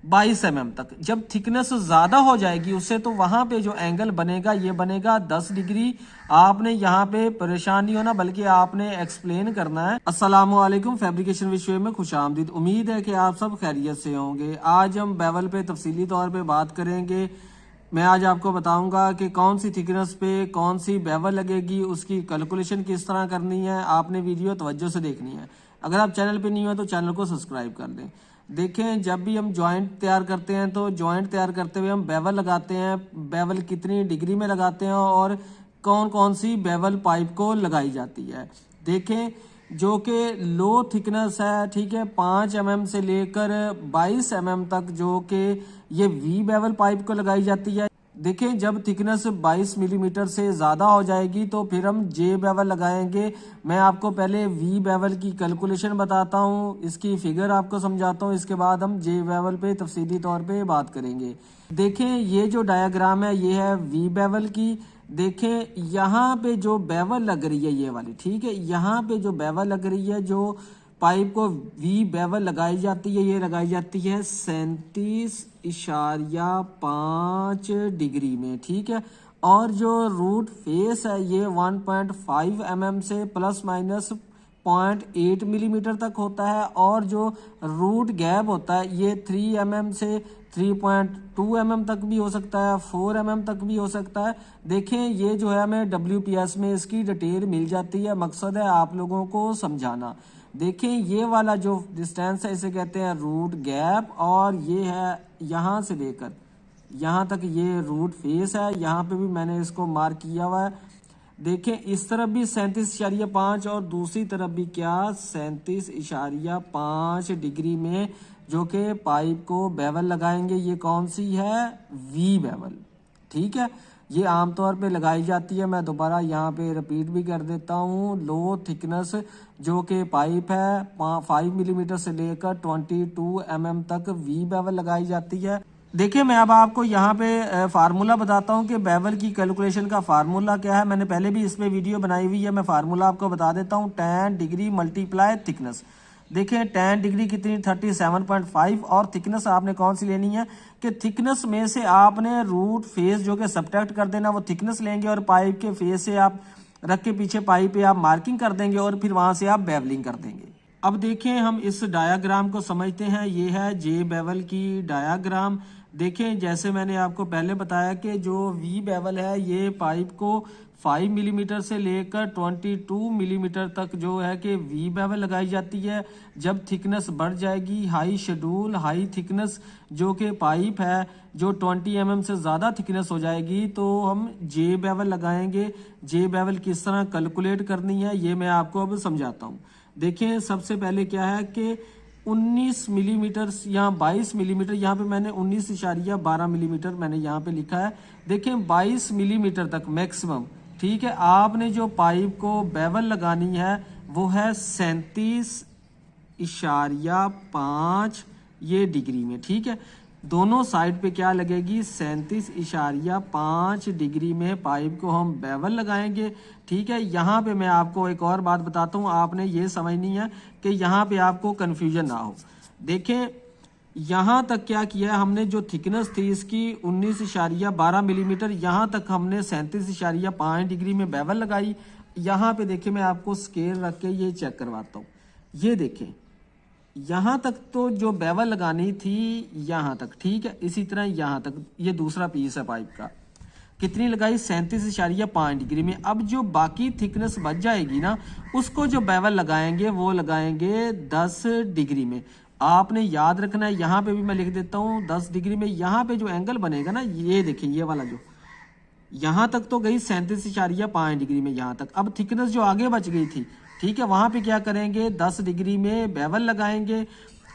22 mm तक। जब thickness ज़्यादा हो जाएगी उससे तो वहाँ पे जो एंगल बनेगा ये बनेगा 10 डिग्री। आपने यहाँ पे परेशान नहीं होना बल्कि आपने एक्सप्लेन करना है। अस्सलाम वालेकुम, फैब्रिकेशन विषय में खुशामदीद। उम्मीद है कि आप सब खैरियत से होंगे। आज हम बेवल पे तफसीली तौर पे बात करेंगे। मैं आज आपको बताऊंगा कि कौन सी थिकनेस पे कौन सी बेवल लगेगी, उसकी कैलकुलेशन किस तरह करनी है। आपने वीडियो तवज्जो से देखनी है। अगर आप चैनल पे नहीं हो तो चैनल को सब्सक्राइब कर दें। देखें, जब भी हम जॉइंट तैयार करते हैं तो जॉइंट तैयार करते हुए हम बेवल लगाते हैं। बेवल कितनी डिग्री में लगाते हैं और कौन कौन सी बेवल पाइप को लगाई जाती है। देखें, जो कि लो थिकनेस है, ठीक है, 5 mm से लेकर 22 mm तक जो कि ये वी बेवल पाइप को लगाई जाती है। देखें, जब थिकनेस 22 मिलीमीटर से ज़्यादा हो जाएगी तो फिर हम जे बेवल लगाएंगे। मैं आपको पहले वी बेवल की कैलकुलेशन बताता हूँ, इसकी फिगर आपको समझाता हूँ, इसके बाद हम जे बेवल पे तफसीली तौर पे बात करेंगे। देखें, ये जो डायग्राम है ये है वी बेवल की। देखें, यहाँ पे जो बेवल लग रही है ये वाली, ठीक है, यहाँ पे जो बेवल लग रही है, जो पाइप को वी बेवल लगाई जाती है, ये लगाई जाती है 37.5 डिग्री में, ठीक है। और जो रूट फेस है ये 1.5 mm से प्लस माइनस 0.8 मिलीमीटर तक होता है। और जो रूट गैप होता है ये 3 mm से 3.2 mm तक भी हो सकता है, 4 mm तक भी हो सकता है। देखें, ये जो है हमें WPS में इसकी डिटेल मिल जाती है। मकसद है आप लोगों को समझाना। देखें, ये वाला जो डिस्टेंस है इसे कहते हैं रूट गैप, और ये है यहाँ से लेकर यहाँ तक ये रूट फेस है। यहाँ पे भी मैंने इसको मार्क किया हुआ है। देखें, इस तरफ भी 37.5 और दूसरी तरफ भी क्या 37.5 डिग्री में जो कि पाइप को बेवल लगाएंगे। ये कौन सी है? वी बेवल, ठीक है। ये आमतौर पे लगाई जाती है। मैं दोबारा यहाँ पे रिपीट भी कर देता हूँ। लो थिकनेस जो कि पाइप है 5 मिलीमीटर से लेकर 22 mm तक वी बेवल लगाई जाती है। देखिए, मैं अब आपको यहाँ पे फार्मूला बताता हूँ कि बेवल की कैलकुलेशन का फार्मूला क्या है। मैंने पहले भी इस पे वीडियो बनाई हुई है, मैं फार्मूला आपको बता देता हूँ। 10 डिग्री मल्टीप्लाई थिकनेस। देखिए, 10 डिग्री कितनी 37.5, और थिकनेस आपने कौन सी लेनी है कि थिकनेस में से आपने रूट फेस जो कि सब्ट्रैक्ट कर देना, वो थिकनेस लेंगे और पाइप के फेस से आप रख के पीछे पाइप पे आप मार्किंग कर देंगे और फिर वहां से आप बेवलिंग कर देंगे। अब देखें, हम इस डायाग्राम को समझते हैं। ये है जे बेवल की डायाग्राम। देखें, जैसे मैंने आपको पहले बताया कि जो वी बेवल है ये पाइप को 5 मिलीमीटर से लेकर 22 मिलीमीटर तक जो है कि वी बेवल लगाई जाती है। जब थिकनेस बढ़ जाएगी, हाई शेड्यूल हाई थिकनेस जो कि पाइप है, जो 20 mm से ज़्यादा थिकनेस हो जाएगी तो हम जे बेवल लगाएंगे। जे बेवल किस तरह कैलकुलेट करनी है ये मैं आपको अब समझाता हूँ। देखिए, सबसे पहले क्या है कि 19 मिलीमीटर या 22 मिलीमीटर, यहाँ पे मैंने 19.12 मिलीमीटर मैंने यहाँ पे लिखा है। देखें, 22 मिलीमीटर तक मैक्सिमम, ठीक है। आपने जो पाइप को बेवल लगानी है वो है 37.5 ये डिग्री में, ठीक है। दोनों साइड पे क्या लगेगी 37.5 डिग्री में पाइप को हम बेवल लगाएंगे, ठीक है। यहाँ पे मैं आपको एक और बात बताता हूँ, आपने ये समझनी है कि यहाँ पे आपको कंफ्यूजन ना हो। देखें, यहाँ तक क्या किया है हमने, जो थिकनेस थी इसकी 19.12 मिलीमीटर, यहाँ तक हमने 37.5 डिग्री में बेवल लगाई। यहाँ पे देखिए, मैं आपको स्केल रख के ये चेक करवाता हूँ। ये देखें, यहाँ तक तो जो बेवल लगानी थी यहाँ तक, ठीक है। इसी तरह यहाँ तक ये दूसरा पीस है पाइप का, कितनी लगाई 37.5 डिग्री में। अब जो बाकी थिकनेस बच जाएगी ना, उसको जो बेवल लगाएंगे वो लगाएंगे 10 डिग्री में। आपने याद रखना है, यहाँ पे भी मैं लिख देता हूँ 10 डिग्री में। यहाँ पे जो एंगल बनेगा ना, ये देखिए, ये वाला जो यहाँ तक तो गई 37.5 डिग्री में यहाँ तक। अब थिकनेस जो आगे बच गई थी, ठीक है, वहां पे क्या करेंगे 10 डिग्री में बेवल लगाएंगे।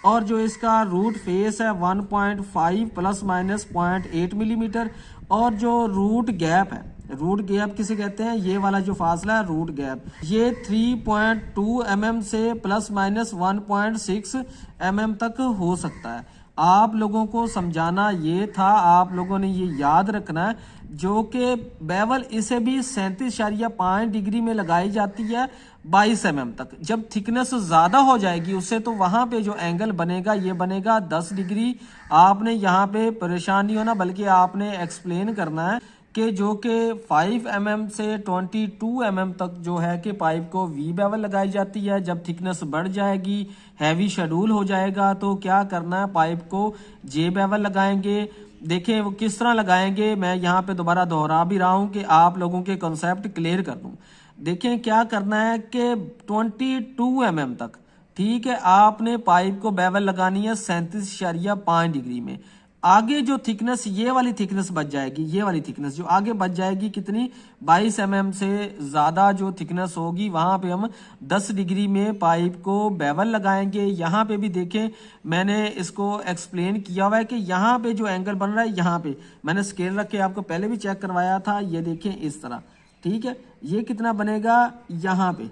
और जो इसका रूट फेस है 1.5 प्लस माइनस 0.8 मिलीमीटर, और जो रूट गैप है, रूट गैप किसे कहते हैं, ये वाला जो फासला है रूट गैप, ये 3.2 mm से प्लस माइनस 1.6 mm तक हो सकता है। आप लोगों को समझाना ये था, आप लोगों ने ये याद रखना है, जो कि बेवल इसे भी 37.5 डिग्री में लगाई जाती है 22 mm तक। जब थिकनेस ज़्यादा हो जाएगी उससे तो वहाँ पे जो एंगल बनेगा ये बनेगा 10 डिग्री। आपने यहाँ पे परेशान नहीं होना, बल्कि आपने एक्सप्लेन करना है कि जो कि 5 mm से 22 mm तक जो है कि पाइप को वी बेवल लगाई जाती है। जब थिकनेस बढ़ जाएगी, हैवी शेड्यूल हो जाएगा, तो क्या करना है, पाइप को जे बेवल लगाएंगे। देखें वो किस तरह लगाएंगे, मैं यहाँ पे दोबारा दोहरा भी रहा हूँ कि आप लोगों के कॉन्सेप्ट क्लियर कर दूँ। देखें क्या करना है कि 22 mm तक, ठीक है, आपने पाइप को बेवल लगानी है 37.5 डिग्री में। आगे जो थिकनेस, ये वाली थिकनेस बच जाएगी, ये वाली थिकनेस जो आगे बच जाएगी कितनी, 22 mm से ज़्यादा जो थिकनेस होगी वहाँ पे हम 10 डिग्री में पाइप को बेवल लगाएंगे। यहाँ पे भी देखें मैंने इसको एक्सप्लेन किया हुआ है कि यहाँ पे जो एंगल बन रहा है, यहाँ पे मैंने स्केल रख के आपको पहले भी चेक करवाया था, ये देखें इस तरह, ठीक है। ये कितना बनेगा यहाँ पे,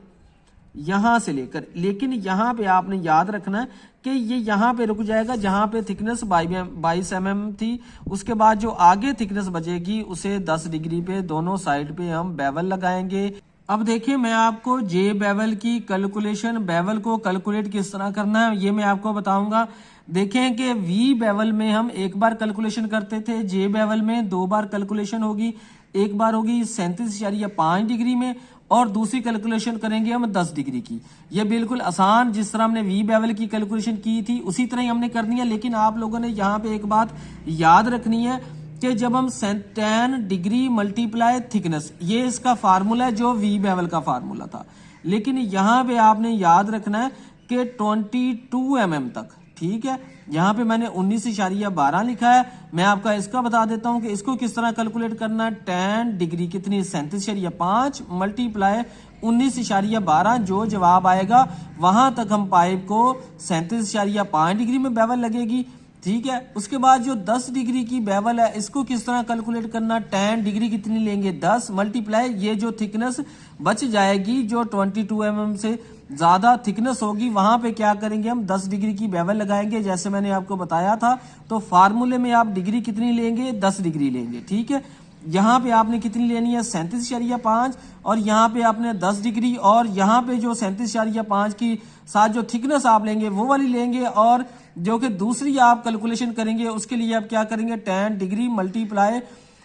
यहाँ से लेकर, लेकिन यहाँ पे आपने याद रखना है कि ये यहाँ पे रुक जाएगा जहाँ पे थिकनेस 22 mm थी। उसके बाद जो आगे थिकनेस बचेगी उसे 10 डिग्री पे दोनों साइड पे हम बेवल लगाएंगे। अब देखिए मैं आपको जे बेवल की कैलकुलेशन, बेवल को कैलकुलेट किस तरह करना है ये मैं आपको बताऊंगा। देखें कि वी बेवल में हम एक बार कैलकुलेशन करते थे, जे बेवल में 2 बार कैलकुलेशन होगी। एक बार होगी 37.5 डिग्री में और दूसरी कैलकुलेशन करेंगे हम 10 डिग्री की। ये बिल्कुल आसान, जिस तरह हमने वी बेवल की कैलकुलेशन की थी उसी तरह ही हमने करनी है। लेकिन आप लोगों ने यहाँ पे एक बात याद रखनी है कि जब हम 10 डिग्री मल्टीप्लाई थिकनेस, ये इसका फार्मूला है जो वी बेवल का फार्मूला था, लेकिन यहाँ पे आपने याद रखना है कि 22 mm तक, ठीक है। यहाँ पे मैंने 19.12 लिखा है। मैं आपका इसका बता देता हूँ कि इसको किस तरह कैलकुलेट करना है। 10 डिग्री कितनी, 37.5 मल्टीप्लाई 19.12, जो जवाब आएगा वहां तक हम पाइप को 37.5 डिग्री में बेवल लगेगी, ठीक है। उसके बाद जो 10 डिग्री की बेवल है इसको किस तरह कैलकुलेट करना, 10 डिग्री कितनी लेंगे, 10 मल्टीप्लाई ये जो थिकनेस बच जाएगी जो 22 mm से ज्यादा थिकनेस होगी वहां पे क्या करेंगे हम 10 डिग्री की बेवल लगाएंगे, जैसे मैंने आपको बताया था। तो फार्मूले में आप डिग्री कितनी लेंगे, 10 डिग्री लेंगे, ठीक है। यहाँ पे आपने कितनी लेनी है 37.5 और यहाँ पे आपने 10 डिग्री, और यहाँ पे जो 37.5 की साथ जो थिकनेस आप लेंगे वो वाली लेंगे, और जो कि दूसरी आप कैलकुलेशन करेंगे उसके लिए आप क्या करेंगे 10 डिग्री मल्टीप्लाई,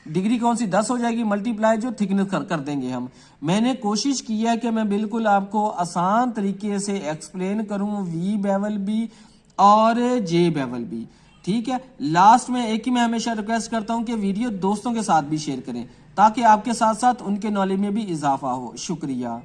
डिग्री कौन सी 10 हो जाएगी, मल्टीप्लाई जो थिकनेस कर देंगे हम। मैंने कोशिश की है कि मैं बिल्कुल आपको आसान तरीके से एक्सप्लेन करूं, वी बेवल भी और जे बेवल भी, ठीक है। लास्ट में एक ही मैं हमेशा रिक्वेस्ट करता हूं कि वीडियो दोस्तों के साथ भी शेयर करें ताकि आपके साथ साथ उनके नॉलेज में भी इजाफा हो। शुक्रिया।